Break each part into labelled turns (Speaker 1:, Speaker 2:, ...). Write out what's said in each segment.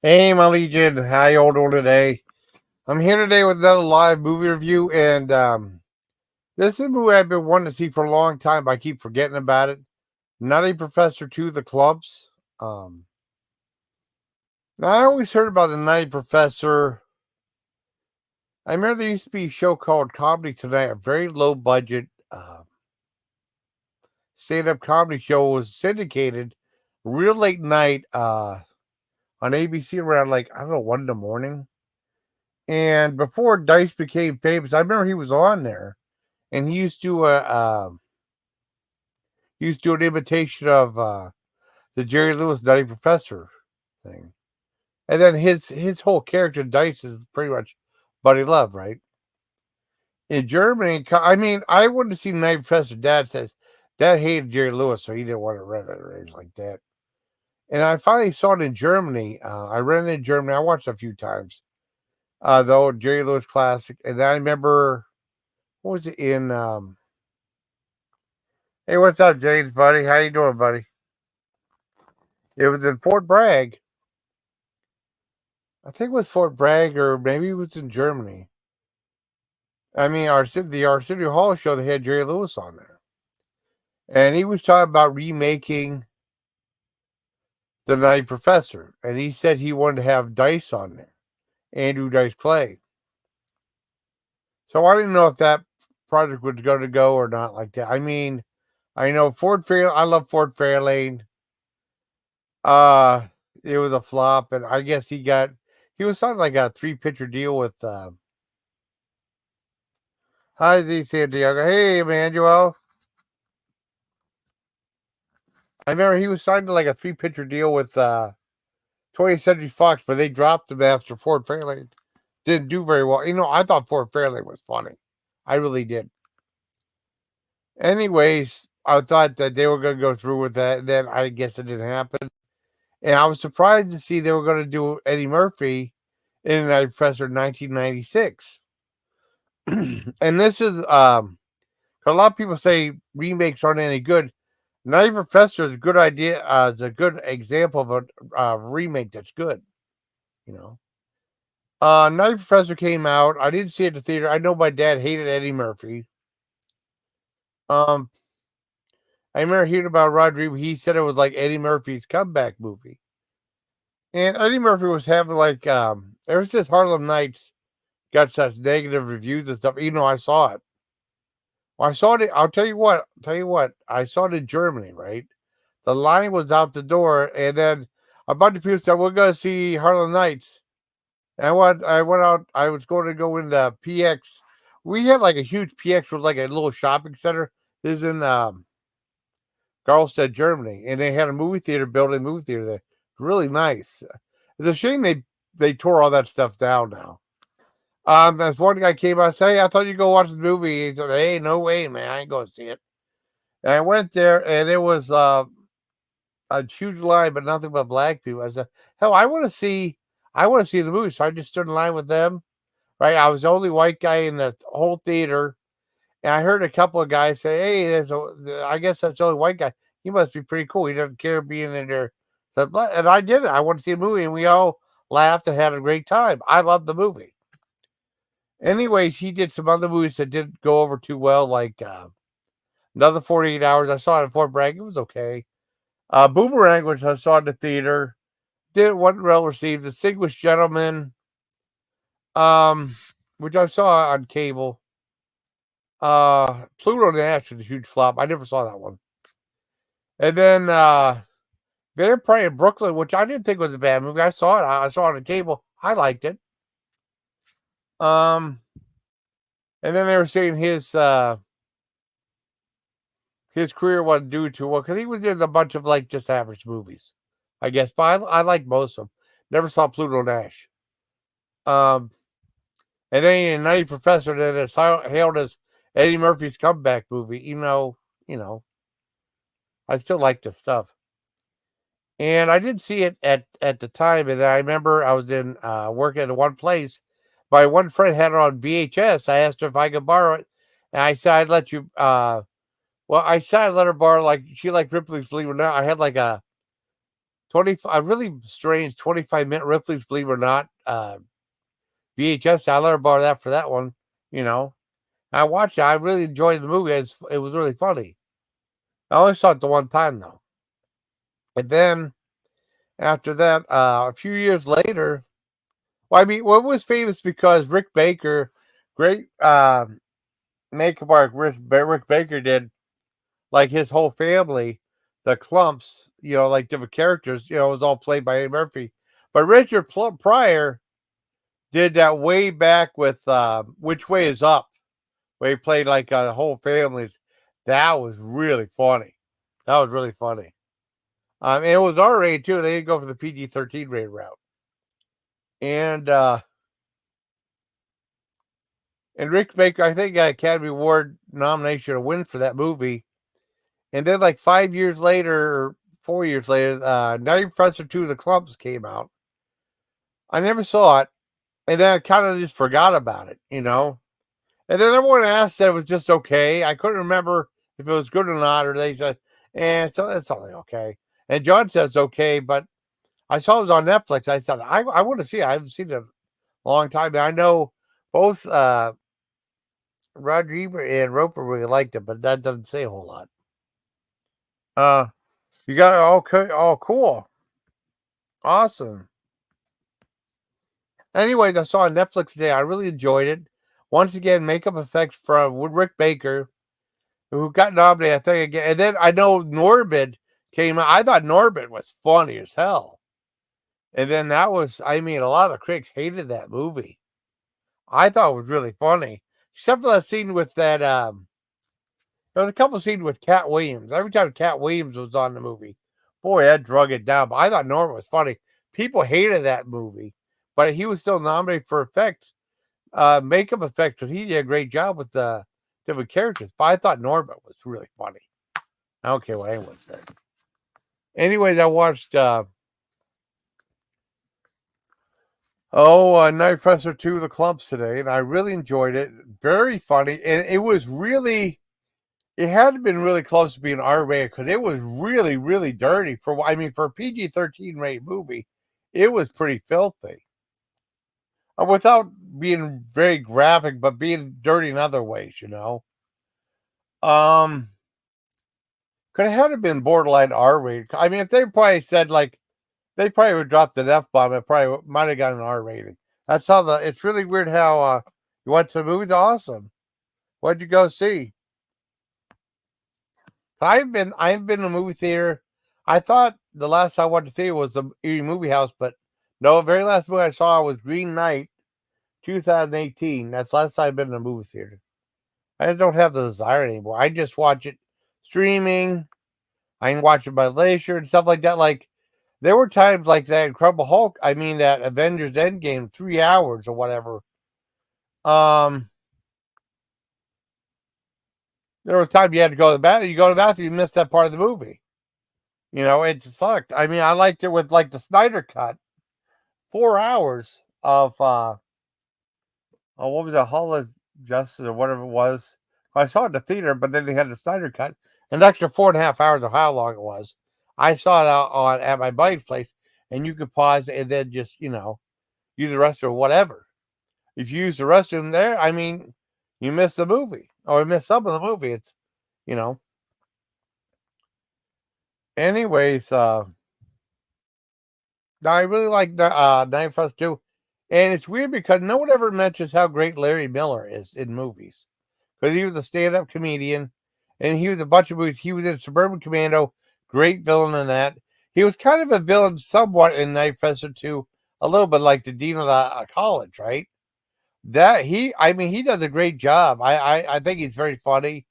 Speaker 1: Hey, my Legion, how y'all doing today? I'm here today with another live movie review, and this is a movie I've been wanting to see for a long time, but I keep forgetting about it. Nutty Professor 2, The Klumps. Now, I always heard about the Nutty Professor. I remember there used to be a show called Comedy Tonight, a very low budget stand-up comedy show. Was syndicated real late night on ABC around, like, I don't know, 1 in the morning. And before Dice became famous, I remember he was on there, and he used to do an imitation of the Jerry Lewis Nutty Professor thing, and then his whole character Dice is pretty much Buddy Love, right? In Germany, I mean, I wouldn't have seen Nutty Professor. Dad hated Jerry Lewis, so he didn't want to rent it or anything like that. And I finally saw it in Germany. I rented it in Germany. I watched it a few times. The old Jerry Lewis classic, and I remember what was it in? Hey, what's up, James, buddy? How you doing, buddy? It was in Fort Bragg. I think it was Fort Bragg, or maybe it was in Germany. I mean, the Arsenio Hall show, they had Jerry Lewis on there, and he was talking about remaking the Night Professor, and he said he wanted to have Dice on there, Andrew Dice Clay. So I didn't know if that project was going to go or not like that. I mean, I know I love Fort Fairlane. It was a flop, and I guess he was signed like a 3-picture deal with Hi Z Santiago. Hey Emmanuel. I remember he was signed to like a 3-picture deal with 20th Century Fox, but they dropped him after Fort Fairlane didn't do very well. You know, I thought Fort Fairlane was funny. I really did. Anyways, I thought that they were going to go through with that, and then I guess it didn't happen. And I was surprised to see they were going to do Eddie Murphy in Night Professor 1996. And this is a lot of people say remakes aren't any good. Night Professor is a good idea. It's a good example of a remake that's good. You know, Night Professor came out. I didn't see it at the theater. I know my dad hated Eddie Murphy. Um, I remember hearing about Rodrigo. He said it was like Eddie Murphy's comeback movie, and Eddie Murphy was having like ever since Harlem Nights got such negative reviews and stuff. You know, I saw it. Well, I saw it. I'll tell you what. I saw it in Germany, right? The line was out the door, and then a bunch of people said, "We're going to see Harlem Nights." And I went out. I was going to go into PX. We had like a huge PX with like a little shopping center. This is in Karlstadt, Germany, and they had a movie theater, building movie theater there. Really nice. It's a shame they tore all that stuff down now. As one guy came out and said, "Hey, I thought you'd go watch the movie." He said, "Hey, no way, man, I ain't going to see it." And I went there, and it was a huge line, but nothing but black people. I said, "Hell, I want to see the movie." So I just stood in line with them. Right, I was the only white guy in the whole theater, and I heard a couple of guys say, "Hey, I guess that's the only white guy. He must be pretty cool. He doesn't care being in there." So, and I did it. I wanted to see a movie, and we all laughed and had a great time. I loved the movie. Anyways, he did some other movies that didn't go over too well, like Another 48 Hours. I saw it in Fort Bragg. It was okay. Boomerang, which I saw in the theater, wasn't well received. The Distinguished Gentleman, um, which I saw on cable. Pluto Nash was a huge flop. I never saw that one. And then Vampire in Brooklyn, which I didn't think was a bad movie. I saw it. I saw it on cable. I liked it. And then they were saying his his career wasn't due to well because he was in a bunch of like just average movies, I guess. But I like most of them. Never saw Pluto Nash. Um, and then in Nutty Professor that is hailed as Eddie Murphy's comeback movie. You know, I still like the stuff. And I didn't see it at the time. And I remember I was in working at one place. My one friend had it on VHS. I asked her if I could borrow it, and I said I'd let you. Well, I said I'd let her borrow like she liked Ripley's Believe It or Not. I had like a really strange 25-minute Ripley's Believe It or Not VHS. I let her borrow that for that one. You know, I watched it. I really enjoyed the movie. It was really funny. I only saw it the one time though, and then after that, a few years later, well, I mean, well, it was famous because Rick Baker, great makeup artist, Rick Baker did like his whole family, the Klumps, like different characters, it was all played by Eddie Murphy. But Richard Pryor did that way back with Which Way Is Up, where he played like a whole family. That was really funny. That was really funny. And it was R-rated too. They didn't go for the PG-13 rated route. And Rick Baker, I think, got Academy Award nomination or win for that movie. And then, like 5 years later, or 4 years later, Nutty Professor 2: The Klumps came out. I never saw it, and then I kind of just forgot about it, And then everyone asked that it was just okay. I couldn't remember if it was good or not, or they said, so it's only okay. And John says okay, but I saw it was on Netflix. I said, I want to see it. I haven't seen it in a long time. And I know both Roger Ebert and Roper really liked it, but that doesn't say a whole lot. You got okay. Oh, cool. Awesome. Anyways, I saw on Netflix today. I really enjoyed it. Once again, makeup effects from Rick Baker, who got nominated, I think, again. And then I know Norbit came out. I thought Norbit was funny as hell. And then a lot of critics hated that movie. I thought it was really funny. Except for that scene with that, there was a couple scenes with Cat Williams. Every time Cat Williams was on the movie, boy, that drug it down. But I thought Norbit was funny. People hated that movie, but he was still nominated for effects, makeup effects, because he did a great job with the different characters. But I thought Norbit was really funny. I don't care what anyone said. Anyways, I watched Night Professor 2: The Klumps today, and I really enjoyed it. Very funny, and it was really. It had to been really close to being R-rated because it was really, really dirty. For a PG-13 rated movie, it was pretty filthy. Without being very graphic, but being dirty in other ways, Could have been borderline R-rated. I mean, if they probably said they probably would drop the F-bomb, it probably might have gotten an R rating. That's how it's really weird how you went to the movies. Awesome. What'd you go see? I've been in a movie theater. I thought the last time I went to theater was the Erie Movie House, but no, the very last movie I saw was Green Knight, 2018. That's the last time I've been in a movie theater. I just don't have the desire anymore. I just watch it streaming. I can watch it by leisure and stuff like that. Like there were times like that Incredible Hulk. That Avengers Endgame, 3 hours or whatever. There was time you had to go to the bathroom. You go to the bathroom, you missed that part of the movie. It sucked. I liked it with like the Snyder cut. 4 hours of what was it, Hall of Justice or whatever it was. I saw it in the theater, but then they had the Snyder cut. An extra 4.5 hours of how long it was. I saw it out at my buddy's place, and you could pause and then just use the restroom or whatever. If you use the restroom there, you miss the movie or you miss some of the movie. It's Anyways, I really like Night Frost 2. And it's weird because no one ever mentions how great Larry Miller is in movies. Because he was a stand-up comedian, and he was a bunch of movies. He was in Suburban Commando, great villain in that. He was kind of a villain somewhat in Night Frost 2, a little bit like the dean of the college, right? He does a great job. I think he's very funny.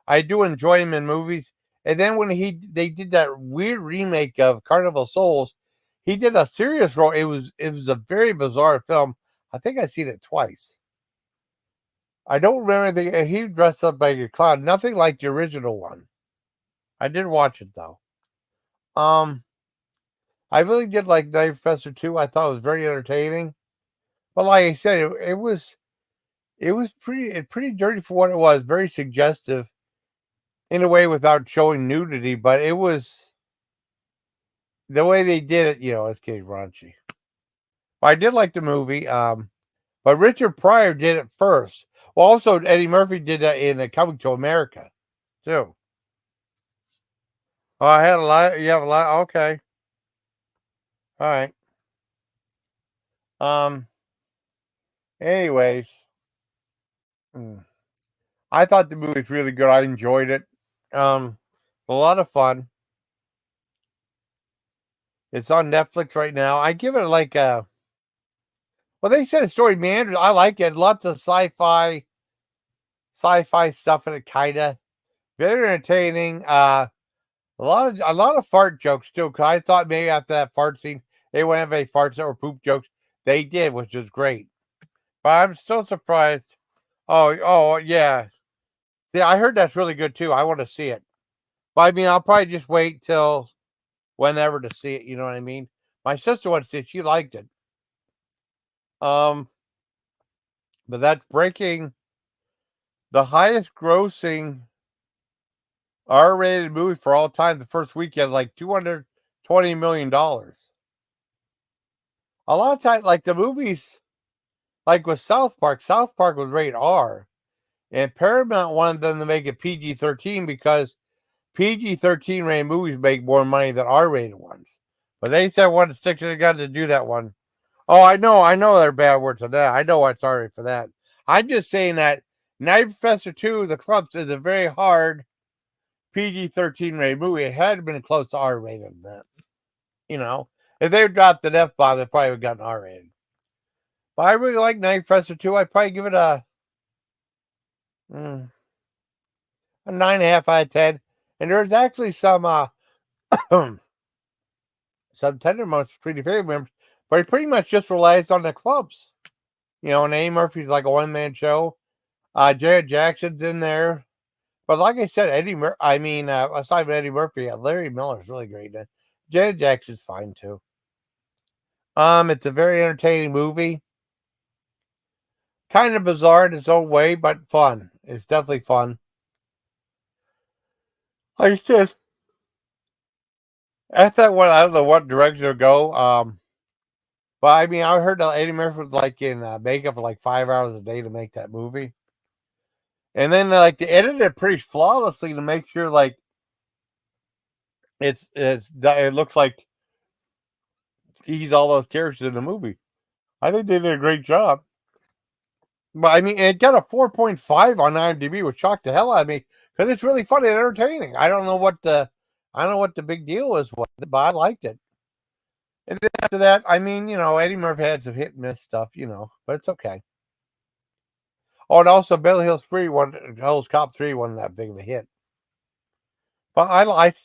Speaker 1: I do enjoy him in movies. And then when they did that weird remake of Carnival Souls, he did a serious role. It was a very bizarre film. I think I've seen it twice. I don't remember he dressed up like a clown. Nothing like the original one. I did watch it though. Um, I really did like Night Professor 2. I thought it was very entertaining. But like I said, it was pretty dirty for what it was. Very suggestive in a way without showing nudity, but it was the way they did it. It's getting raunchy. But I did like the movie. But Richard Pryor did it first. Well, also Eddie Murphy did that in Coming to America, too. Oh, I had a lot. You have a lot. Okay, all right. Um. Anyways, I thought the movie was really good. I enjoyed it. A lot of fun. It's on Netflix right now. I give it like a. Well, they said the story meanders. I like it. Lots of sci-fi stuff in it, kinda. Very entertaining. A lot of fart jokes too. Cause I thought maybe after that fart scene they wouldn't have any farts or poop jokes. They did, which was great. But I'm still surprised. Oh yeah. See, I heard that's really good too. I want to see it. But I mean, I'll probably just wait till whenever to see it. You know what I mean? My sister wants to see it. She liked it. Um, but that's breaking the highest grossing R-rated movie for all time. The first weekend, like $220 million. A lot of times, like the movies, like with South Park. South Park was rated R, and Paramount wanted them to make it PG-13 because PG-13 rated movies make more money than R-rated ones. But they said want to stick to the guns to do that one. Oh, I know there are bad words on that. I know I'm sorry for that. I'm just saying that Night Professor 2, The Klumps, is a very hard PG-13 rated movie. It had been close to R-rated than that. If they dropped an F-bomb, they probably would have gotten R-rated. But I really like Night Professor 2. I'd probably give it a 9.5 out of 10. And there's actually some some tender moments between the family members, but it pretty much just relies on the clubs. And Eddie Murphy's like a one-man show. Jared Jackson's in there. But like I said, aside from Eddie Murphy, Larry Miller's really great. Jared Jackson's fine too. It's a very entertaining movie. Kind of bizarre in its own way, but fun. It's definitely fun. Like I said, I thought I don't know what direction to go. But I mean, I heard that Eddie Murphy was like in makeup for like 5 hours a day to make that movie, and then like they edited it pretty flawlessly to make sure like it looks like he's all those characters in the movie. I think they did a great job. But I mean, it got a 4.5 on IMDb, which shocked the hell out of me because it's really funny and entertaining. I don't know what the big deal was with it, but I liked it. And then after that, I mean, Eddie Murphy had some hit and miss stuff, but it's okay. Oh, and also Beverly Hills Cop 3 wasn't that big of a hit. But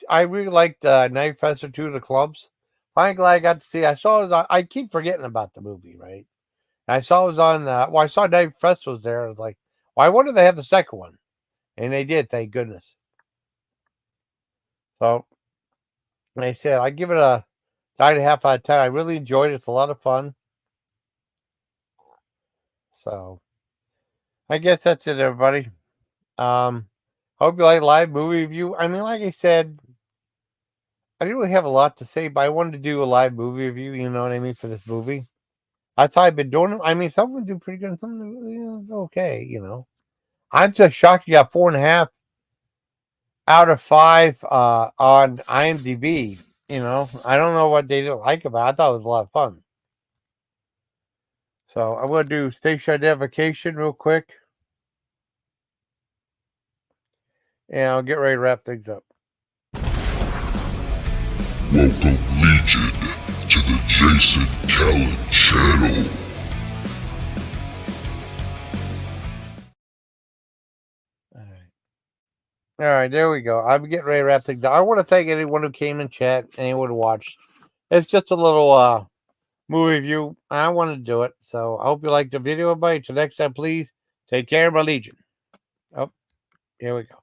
Speaker 1: I really liked Night Professor 2, The Klumps. I'm glad I got to see. I saw it I keep forgetting about the movie, right? I saw it was on. I saw Night Professor was there. I was like, why wouldn't they have the second one? And they did, thank goodness. So, like I said, I give it a 9.5 out of 10. I really enjoyed it. It's a lot of fun. So, I guess that's it, everybody. Hope you like live movie review. I mean, like I said, I didn't really have a lot to say, but I wanted to do a live movie review. You know what I mean, for this movie. That's how I've been doing it. I mean, some of them do pretty good, some of them, it's okay. I'm just shocked you got 4.5 out of 5 on IMDb. I don't know what they didn't like about it. I thought it was a lot of fun. So I'm going to do station identification real quick. And I'll get ready to wrap things up.
Speaker 2: Welcome, Legion, to the Jason Callan channel.
Speaker 1: All right. All right, there we go. I'm getting ready to wrap things up. I want to thank anyone who came in chat, anyone who watched. It's just a little movie review. I wanted to do it. So I hope you liked the video, everybody. Till next time, please take care of my legion. Oh, here we go.